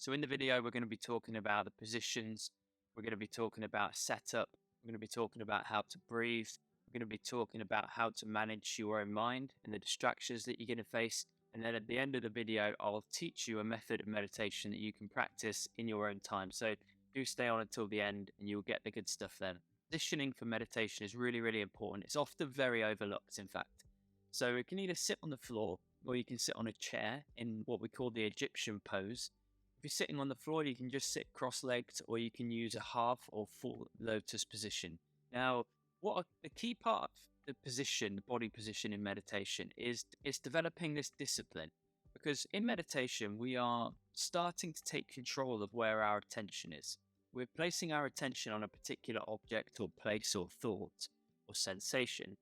So in the video, we're going to be talking about the positions. We're going to be talking about setup. We're going to be talking about how to breathe. We're going to be talking about how to manage your own mind and the distractions that you're going to face. And then at the end of the video, I'll teach you a method of meditation that you can practice in your own time. So do stay on until the end and you'll get the good stuff then. Positioning for meditation is really, really important. It's often very overlooked, in fact. So you can either sit on the floor or you can sit on a chair in what we call the Egyptian pose. If you're sitting on the floor, you can just sit cross-legged, or you can use a half or full lotus position. Now, the key part of the position, the body position in meditation is developing this discipline. Because in meditation, we are starting to take control of where our attention is. We're placing our attention on a particular object or place or thought or sensation,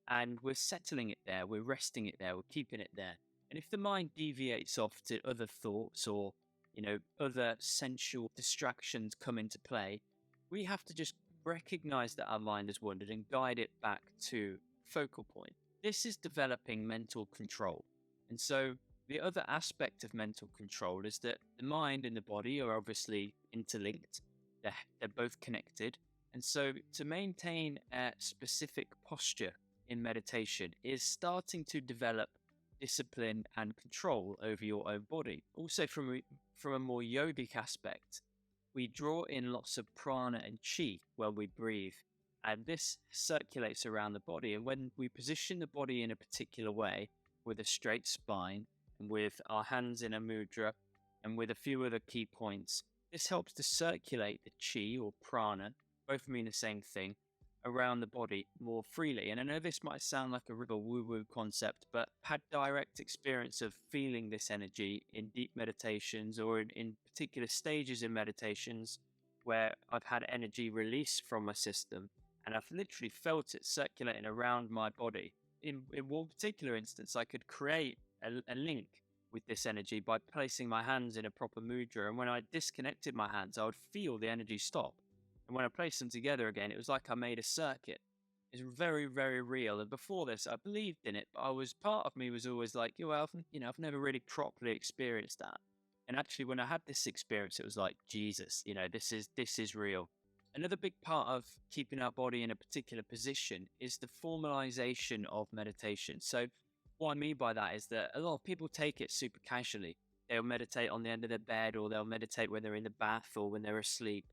and we're settling it there, we're resting it there, we're keeping it there. And if the mind deviates off to other thoughts or other sensual distractions come into play, we have to just recognize that our mind has wandered and guide it back to focal point. This is developing mental control. And so the other aspect of mental control is that the mind and the body are obviously interlinked. They're both connected. And so to maintain a specific posture in meditation is starting to develop discipline and control over your own body. Also, from a more yogic aspect, we draw in lots of prana and chi when we breathe, and this circulates around the body. And when we position the body in a particular way, with a straight spine and with our hands in a mudra and with a few other key points, this helps to circulate the chi or prana, both mean the same thing, around the body more freely. And I know this might sound like a real woo-woo concept, but I've had direct experience of feeling this energy in deep meditations or in particular stages in meditations where I've had energy release from my system, and I've literally felt it circulating around my body. In one particular instance, I could create a link with this energy by placing my hands in a proper mudra, and when I disconnected my hands, I would feel the energy stop. And when I placed them together again, it was like I made a circuit. It's very, very real. And before this, I believed in it, but part of me was always like, well, I've never really properly experienced that. And actually, when I had this experience, it was like, Jesus, this is real. Another big part of keeping our body in a particular position is the formalization of meditation. So what I mean by that is that a lot of people take it super casually. They'll meditate on the end of their bed, or they'll meditate when they're in the bath or when they're asleep.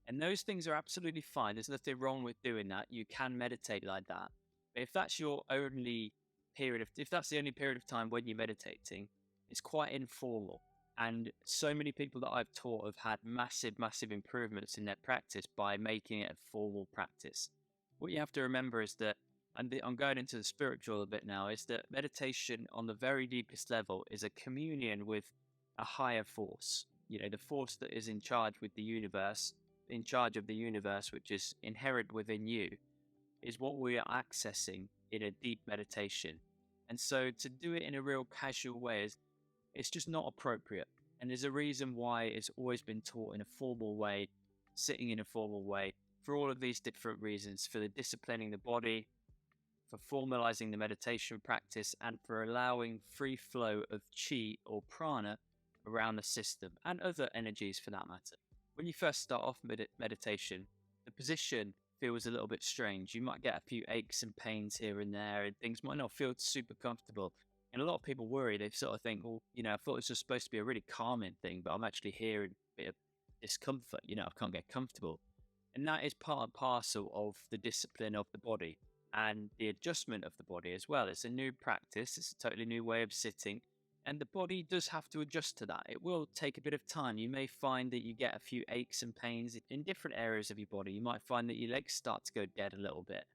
And those things are absolutely fine. There's nothing wrong with doing that. You can meditate like that. But if that's the only period of time when you're meditating, it's quite informal. And so many people that I've taught have had massive, massive improvements in their practice by making it a formal practice. What you have to remember is that, and I'm going into the spiritual a bit now, is that meditation on the very deepest level is a communion with a higher force. The force that is in charge of the universe, which is inherent within you, is what we are accessing in a deep meditation. And so to do it in a real casual way it's just not appropriate. And there's a reason why it's always been taught in a formal way, sitting in a formal way, for all of these different reasons: for the disciplining the body, for formalizing the meditation practice, and for allowing free flow of chi or prana around the system, and other energies for that matter. When you first start off meditation, the position feels a little bit strange. You might get a few aches and pains here and there, and things might not feel super comfortable. And a lot of people worry. They sort of think, well, I thought this was supposed to be a really calming thing, but I'm actually hearing a bit of discomfort. I can't get comfortable. And that is part and parcel of the discipline of the body and the adjustment of the body as well. It's a new practice. It's a totally new way of sitting. And the body does have to adjust to that. It will take a bit of time. You may find that you get a few aches and pains in different areas of your body. You might find that your legs start to go dead a little bit.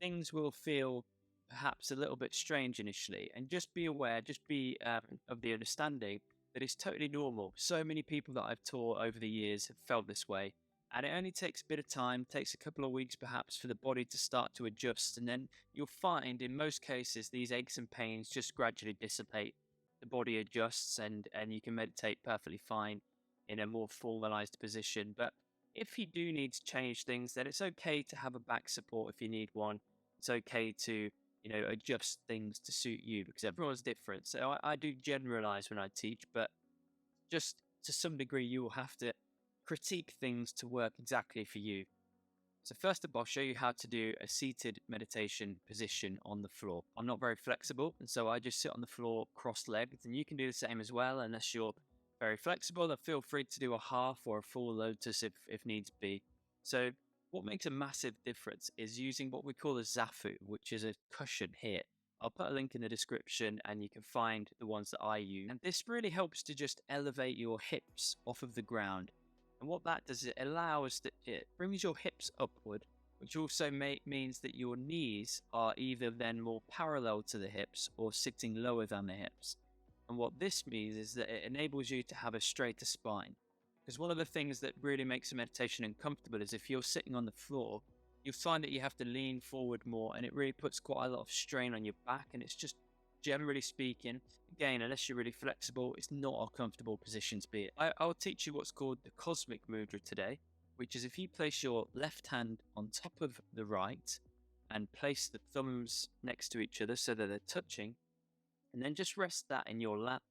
Things will feel perhaps a little bit strange initially. And just be aware, of the understanding that it's totally normal. So many people that I've taught over the years have felt this way. And it only takes a bit of time, takes a couple of weeks perhaps for the body to start to adjust. And then you'll find in most cases these aches and pains just gradually dissipate. The body adjusts and you can meditate perfectly fine in a more formalized position. But if you do need to change things, then it's okay to have a back support if you need one. It's okay to, adjust things to suit you, because everyone's different. So I do generalize when I teach, but just to some degree, you will have to critique things to work exactly for you. So first up, I'll show you how to do a seated meditation position on the floor. I'm not very flexible, and so I just sit on the floor cross-legged, and you can do the same as well, unless you're very flexible. Then feel free to do a half or a full lotus if needs be. So what makes a massive difference is using what we call a zafu, which is a cushion here. I'll put a link in the description and you can find the ones that I use. And this really helps to just elevate your hips off of the ground. And what that does, it brings your hips upward, which also means that your knees are either then more parallel to the hips or sitting lower than the hips. And what this means is that it enables you to have a straighter spine. Because one of the things that really makes a meditation uncomfortable is if you're sitting on the floor, you'll find that you have to lean forward more, and it really puts quite a lot of strain on your back. And it's just, generally speaking, again, unless you're really flexible, it's not a comfortable position to be in. I'll teach you what's called the cosmic mudra today, which is if you place your left hand on top of the right and place the thumbs next to each other so that they're touching, and then just rest that in your lap.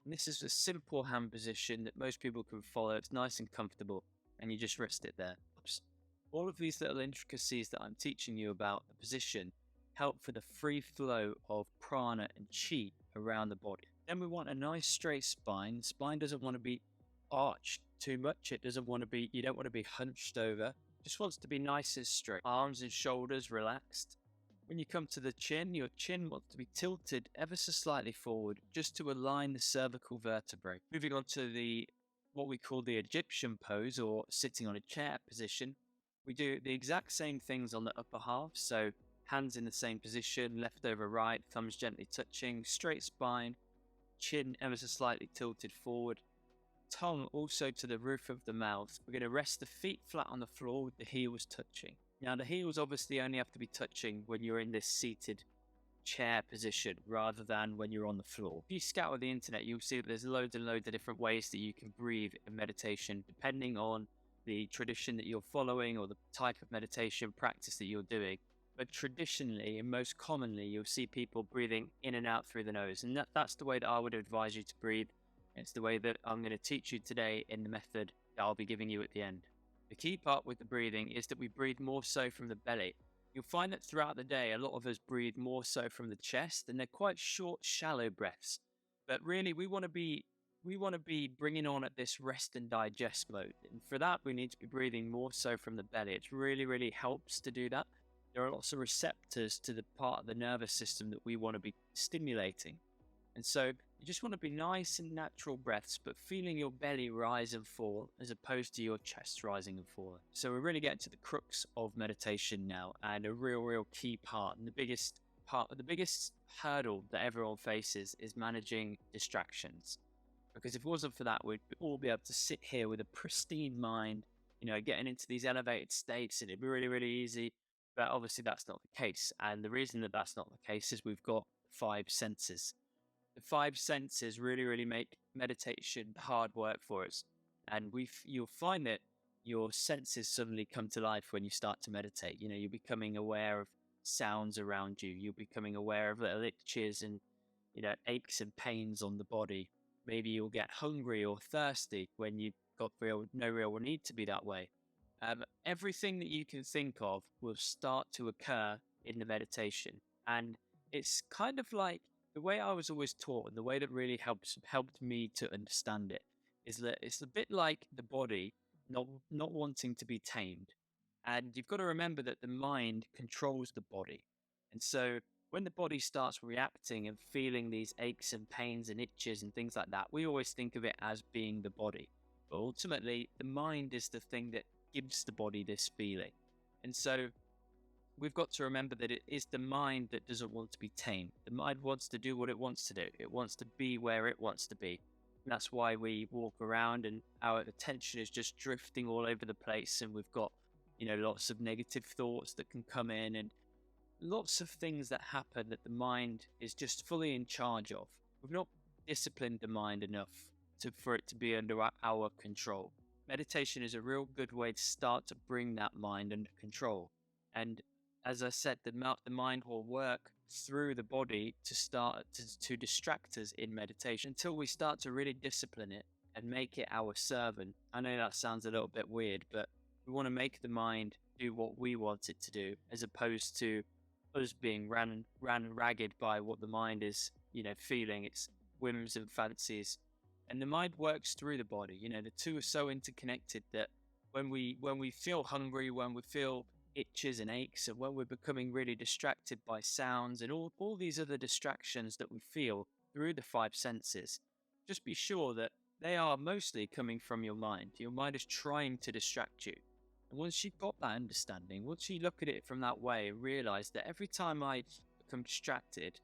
And this is a simple hand position that most people can follow. It's nice and comfortable, and you just rest it there. All of these little intricacies that I'm teaching you about the position help for the free flow of prana and chi around the body. Then we want a nice straight spine. The spine doesn't want to be arched too much. You don't want to be hunched over. It just wants to be nice and straight. Arms and shoulders relaxed. When you come to the chin, your chin wants to be tilted ever so slightly forward, just to align the cervical vertebrae. Moving on to what we call the Egyptian pose, or sitting on a chair position. We do the exact same things on the upper half, so hands in the same position, left over right, thumbs gently touching, straight spine, chin ever so slightly tilted forward, tongue also to the roof of the mouth. We're going to rest the feet flat on the floor with the heels touching. Now, the heels obviously only have to be touching when you're in this seated chair position rather than when you're on the floor. If you scour the internet, you'll see that there's loads and loads of different ways that you can breathe in meditation, depending on the tradition that you're following or the type of meditation practice that you're doing. But traditionally and most commonly, you'll see people breathing in and out through the nose. And that's the way that I would advise you to breathe. It's the way that I'm going to teach you today in the method that I'll be giving you at the end. The key part with the breathing is that we breathe more so from the belly. You'll find that throughout the day, a lot of us breathe more so from the chest, and they're quite short, shallow breaths. But really, we want to be bringing on at this rest and digest mode. And for that, we need to be breathing more so from the belly. It really, really helps to do that. There are lots of receptors to the part of the nervous system that we want to be stimulating. And so you just want to be nice and natural breaths, but feeling your belly rise and fall as opposed to your chest rising and falling. So we're really getting to the crux of meditation now, and a real key part, and the biggest hurdle that everyone faces is managing distractions. Because if it wasn't for that, we'd all be able to sit here with a pristine mind, getting into these elevated states, and it'd be really, really easy. But obviously that's not the case. And the reason that that's not the case is we've got 5 senses. The 5 senses really, really make meditation hard work for us. And you'll find that your senses suddenly come to life when you start to meditate. You're becoming aware of sounds around you. You're becoming aware of little itches and, aches and pains on the body. Maybe you'll get hungry or thirsty when you've got no real need to be that way. Everything that you can think of will start to occur in the meditation. And it's kind of like the way I was always taught, and the way that really helped me to understand it, is that it's a bit like the body not wanting to be tamed. And you've got to remember that the mind controls the body. And so when the body starts reacting and feeling these aches and pains and itches and things like that, we always think of it as being the body. But ultimately, the mind is the thing that gives the body this feeling. And so we've got to remember that it is the mind that doesn't want to be tamed. The mind wants to do what it wants to do. It wants to be where it wants to be. And that's why we walk around and our attention is just drifting all over the place. And we've got, lots of negative thoughts that can come in and lots of things that happen that the mind is just fully in charge of. We've not disciplined the mind enough for it to be under our control. Meditation is a real good way to start to bring that mind under control. And as I said, the mind will work through the body to start to distract us in meditation until we start to really discipline it and make it our servant. I know that sounds a little bit weird, but we want to make the mind do what we want it to do, as opposed to us being ran ragged by what the mind is, feeling its whims and fancies. And the mind works through the body. The two are so interconnected that when we feel hungry, when we feel itches and aches, and when we're becoming really distracted by sounds and all these other distractions that we feel through the five senses, just be sure that they are mostly coming from your mind. Your mind is trying to distract you. And once you've got that understanding, once you look at it from that way and realize that every time I become distracted,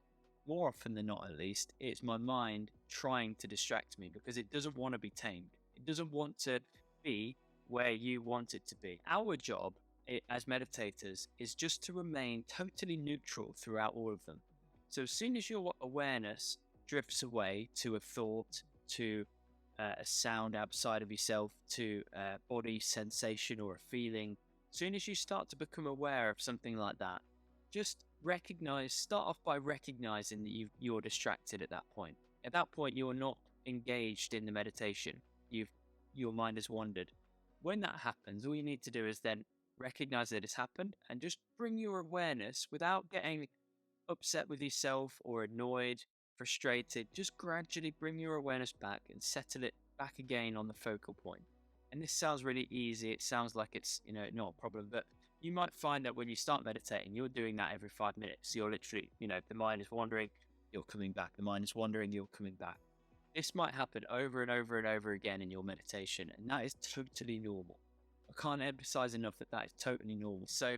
more often than not at least, it's my mind trying to distract me because it doesn't want to be tamed. It doesn't want to be where you want it to be. Our job as meditators is just to remain totally neutral throughout all of them. So as soon as your awareness drifts away to a thought, to a sound outside of yourself, to a body sensation or a feeling, as soon as you start to become aware of something like that, just start off by recognizing that you're distracted at that point. At that point, you're not engaged in the meditation. Your mind has wandered. When that happens, all you need to do is then recognize that it's happened and just bring your awareness, without getting upset with yourself or annoyed, frustrated, just gradually bring your awareness back and settle it back again on the focal point. And this sounds really easy. It sounds like it's, not a problem, but you might find that when you start meditating, you're doing that every 5 minutes. You're literally, the mind is wandering, you're coming back. The mind is wandering, you're coming back. This might happen over and over and over again in your meditation, and that is totally normal. I can't emphasize enough that is totally normal. So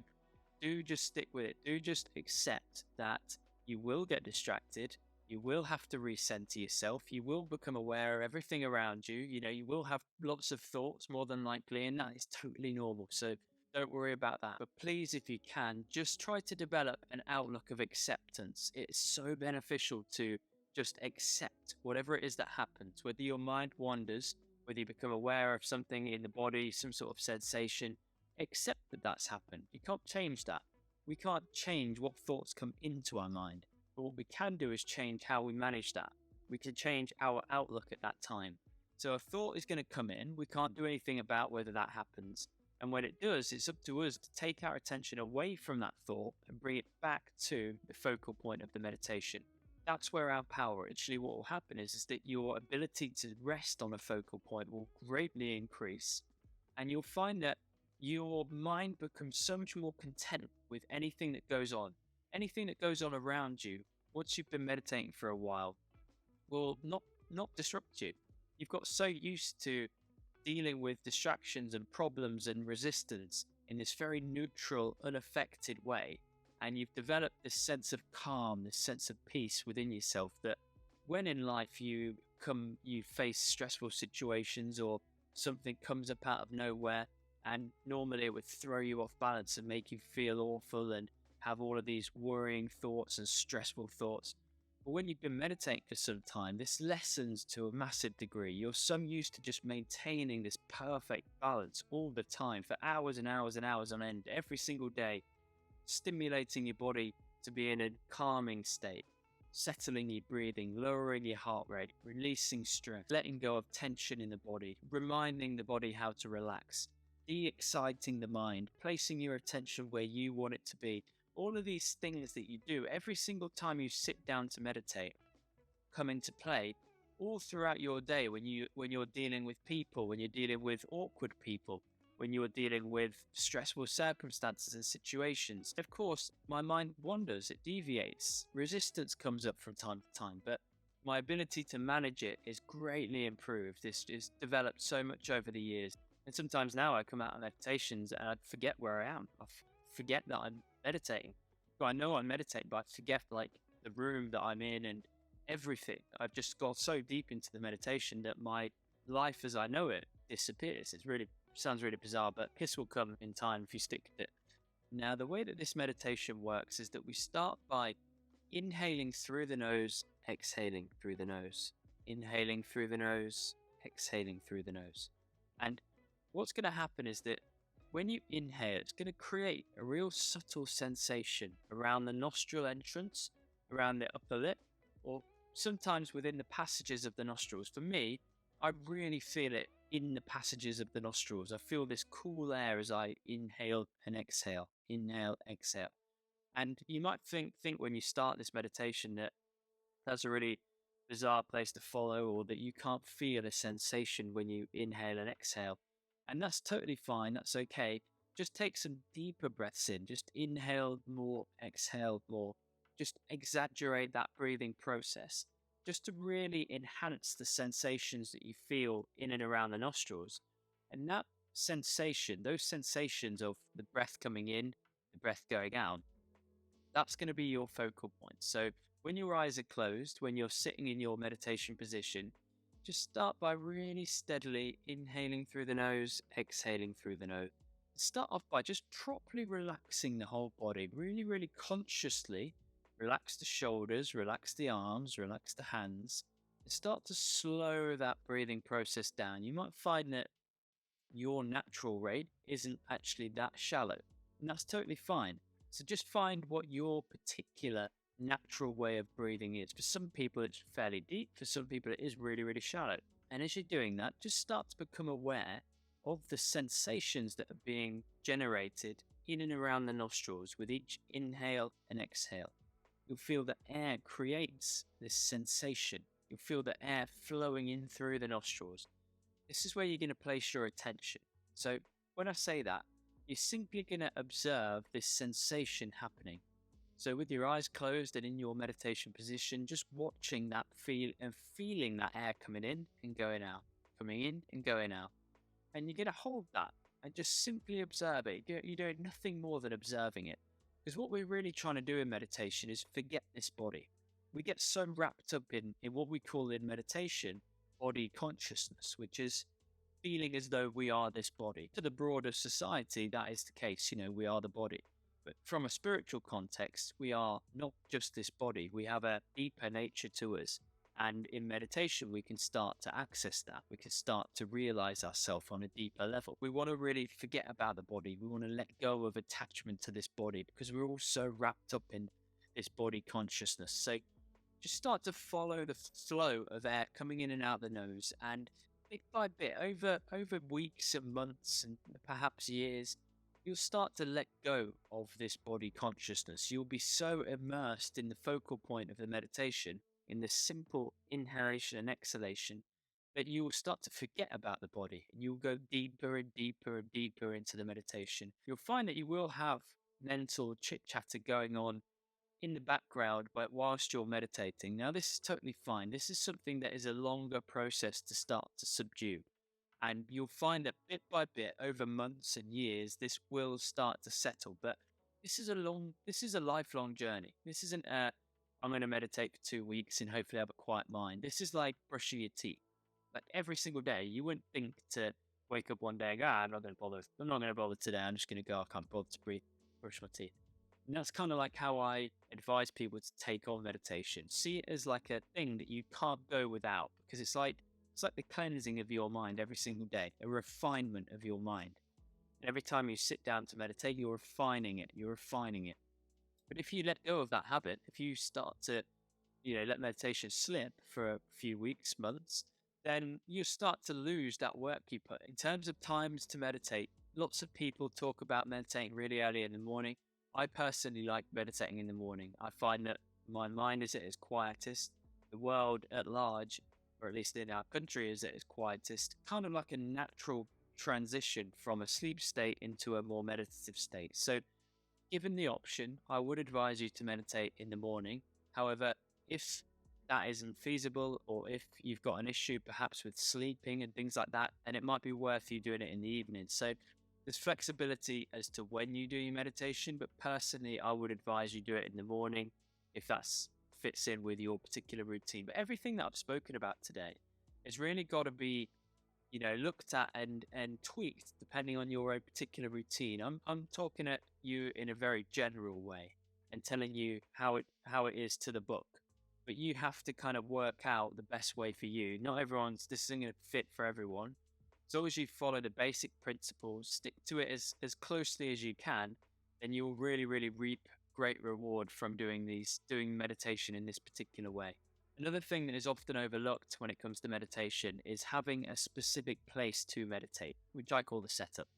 do just stick with it. Do just accept that you will get distracted. You will have to recenter yourself. You will become aware of everything around you. You will have lots of thoughts more than likely, and that is totally normal. So don't worry about that. But please, if you can, just try to develop an outlook of acceptance. It's so beneficial to just accept whatever it is that happens, whether your mind wanders, whether you become aware of something in the body, some sort of sensation. Accept that that's happened. You can't change that. We can't change what thoughts come into our mind. But what we can do is change how we manage that. We can change our outlook at that time. So a thought is going to come in. We can't do anything about whether that happens. And when it does, it's up to us to take our attention away from that thought and bring it back to the focal point of the meditation. That's where our power, actually what will happen is that your ability to rest on a focal point will greatly increase. And you'll find that your mind becomes so much more content with anything that goes on. Anything that goes on around you, once you've been meditating for a while, will not disrupt you. You've got so used to dealing with distractions and problems and resistance in this very neutral, unaffected way. And you've developed this sense of calm, this sense of peace within yourself, that when in life you face stressful situations or something comes up out of nowhere, and normally it would throw you off balance and make you feel awful and have all of these worrying thoughts and stressful thoughts. But when you've been meditating for some time, this lessens to a massive degree. You're so used to just maintaining this perfect balance all the time for hours and hours and hours on end, every single day, stimulating your body to be in a calming state, settling your breathing, lowering your heart rate, releasing stress, letting go of tension in the body, reminding the body how to relax, de-exciting the mind, placing your attention where you want it to be. All of these things that you do every single time you sit down to meditate come into play all throughout your day when you're dealing with people, when you're dealing with awkward people, when you're dealing with stressful circumstances and situations. Of course, my mind wanders, it deviates. Resistance comes up from time to time, but my ability to manage it is greatly improved. This is developed so much over the years. And sometimes now I come out of meditations and I forget where I am. I forget that I'm meditating. Well, I know I'm meditating, but I forget like the room that I'm in and everything. I've just got so deep into the meditation that my life as I know it disappears. Sounds really bizarre, but this will come in time if you stick with it. Now, the way that this meditation works is that we start by inhaling through the nose, exhaling through the nose, inhaling through the nose, exhaling through the nose. And what's going to happen is that when you inhale, it's going to create a real subtle sensation around the nostril entrance, around the upper lip, or sometimes within the passages of the nostrils. For me, I really feel it in the passages of the nostrils. I feel this cool air as I inhale and exhale, exhale. And you might think when you start this meditation that that's a really bizarre place to follow, or that you can't feel a sensation when you inhale and exhale. And that's totally fine. That's okay. Just take some deeper breaths in. Just inhale more, exhale more. Just exaggerate that breathing process just to really enhance the sensations that you feel in and around the nostrils. And that sensation, those sensations of the breath coming in, the breath going out, that's going to be your focal point. So when your eyes are closed, when you're sitting in your meditation position, just start by really steadily inhaling through the nose, exhaling through the nose. Start off by just properly relaxing the whole body, really, really consciously relax the shoulders, relax the arms, relax the hands, and start to slow that breathing process down. You might find that your natural rate isn't actually that shallow, and that's totally fine. So just find what your particular natural way of breathing is. For some people, it's fairly deep. For some people, it is really, really shallow. And as you're doing that, just start to become aware of the sensations that are being generated in and around the nostrils with each inhale and exhale. You'll feel the air creates this sensation. You'll feel the air flowing in through the nostrils. This is where you're going to place your attention. So when I say that, you're simply going to observe this sensation happening. So with your eyes closed and in your meditation position, just watching that feel and feeling that air coming in and going out, coming in and going out. And you're going to hold that and just simply observe it. You're doing nothing more than observing it. Because what we're really trying to do in meditation is forget this body. We get so wrapped up in what we call in meditation body consciousness, which is feeling as though we are this body. To the broader society, that is the case. We are the body. But from a spiritual context, we are not just this body. We have a deeper nature to us. And in meditation, we can start to access that. We can start to realize ourselves on a deeper level. We want to really forget about the body. We want to let go of attachment to this body because we're all so wrapped up in this body consciousness. So just start to follow the flow of air coming in and out the nose, and bit by bit, over weeks and months and perhaps years, you'll start to let go of this body consciousness. You'll be so immersed in the focal point of the meditation, in the simple inhalation and exhalation, that you will start to forget about the body, and you'll go deeper and deeper and deeper into the meditation. You'll find that you will have mental chit chatter going on in the background, but whilst you're meditating. Now, this is totally fine. This is something that is a longer process to start to subdue. And you'll find that bit by bit, over months and years, this will start to settle. But this is a lifelong journey. This isn't I'm going to meditate for 2 weeks and hopefully have a quiet mind. This is like brushing your teeth. Like every single day, you wouldn't think to wake up one day and go, I'm not going to bother. I'm not going to bother today. I'm just going to go. I can't bother to breathe, brush my teeth. And that's kind of like how I advise people to take on meditation. See it as like a thing that you can't go without, because it's like the cleansing of your mind every single day, a refinement of your mind. And every time you sit down to meditate, you're refining it. But if you let go of that habit, if you start to, let meditation slip for a few weeks, months, then you start to lose that work you put. In terms of times to meditate, lots of people talk about meditating really early in the morning. I personally like meditating in the morning. I find that my mind is at its quietest. The world at large, or at least in our country, is at its quietest. Kind of like a natural transition from a sleep state into a more meditative state. So, given the option, I would advise you to meditate in the morning. However, if that isn't feasible, or if you've got an issue perhaps with sleeping and things like that, then it might be worth you doing it in the evening. So there's flexibility as to when you do your meditation, but personally, I would advise you do it in the morning if that fits in with your particular routine. But everything that I've spoken about today has really got to be, looked at and tweaked depending on your own particular routine. I'm talking at you in a very general way and telling you how it is to the book. But you have to kind of work out the best way for you. This isn't going to fit for everyone. As long as you follow the basic principles, stick to it as closely as you can, then you'll really, really reap great reward from doing meditation in this particular way. Another thing that is often overlooked when it comes to meditation is having a specific place to meditate, which I call the setup.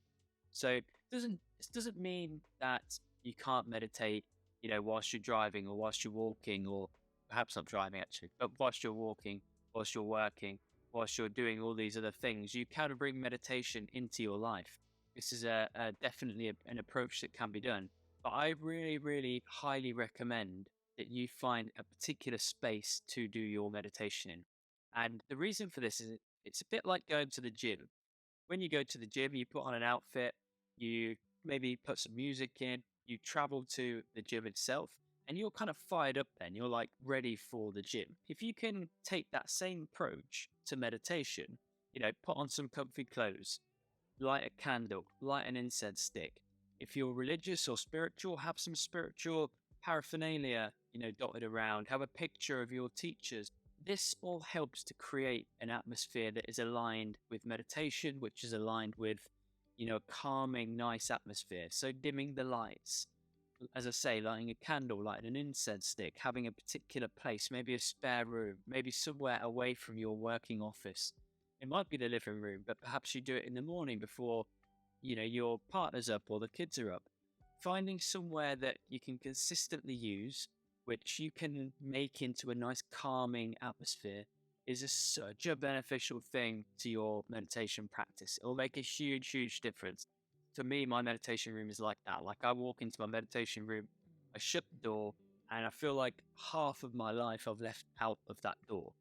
So this doesn't mean that you can't meditate, whilst you're driving or whilst you're walking, or perhaps not driving actually, but whilst you're walking, whilst you're working, whilst you're doing all these other things, you can bring meditation into your life. This is definitely an approach that can be done. But I really, really highly recommend that you find a particular space to do your meditation in. And the reason for this is it's a bit like going to the gym. When you go to the gym, you put on an outfit, you maybe put some music in, you travel to the gym itself, and you're kind of fired up then. You're like ready for the gym. If you can take that same approach to meditation, put on some comfy clothes, light a candle, light an incense stick. If you're religious or spiritual, have some spiritual paraphernalia, dotted around. Have a picture of your teachers. This all helps to create an atmosphere that is aligned with meditation, which is aligned with, a calming, nice atmosphere. So dimming the lights, as I say, lighting a candle, lighting an incense stick, having a particular place, maybe a spare room, maybe somewhere away from your working office. It might be the living room, but perhaps you do it in the morning before, your partner's up or the kids are up. Finding somewhere that you can consistently use, which you can make into a nice calming atmosphere, is such a beneficial thing to your meditation practice. It will make a huge, huge difference. For me, my meditation room is like that. Like I walk into my meditation room, I shut the door, and I feel like half of my life I've left out of that door.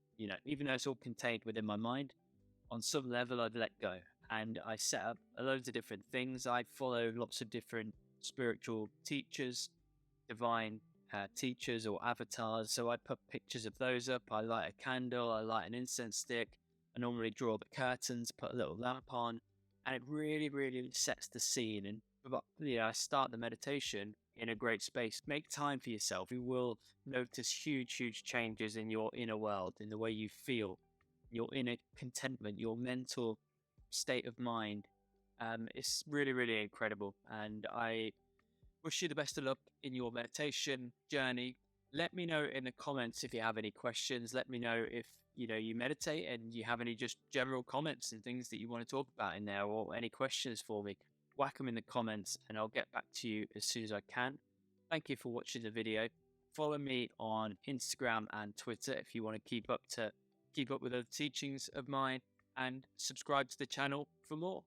Even though it's all contained within my mind, on some level I've let go. And I set up loads of different things. I follow lots of different spiritual teachers, divine teachers or avatars. So I put pictures of those up. I light a candle, I light an incense stick. I normally draw the curtains, put a little lamp on, and it really, really sets the scene. And I start the meditation in a great space. Make time for yourself. You will notice huge, huge changes in your inner world, in the way you feel, your inner contentment, your mental state of mind. It's really, really incredible. And I wish you the best of luck in your meditation journey. Let me know in the comments if you have any questions. Let me know if you meditate and you have any just general comments and things that you want to talk about in there, or any questions for me. Whack them in the comments and I'll get back to you as soon as I can. Thank you for watching the video. Follow me on Instagram and Twitter if you want to keep up with other teachings of mine, and subscribe to the channel for more.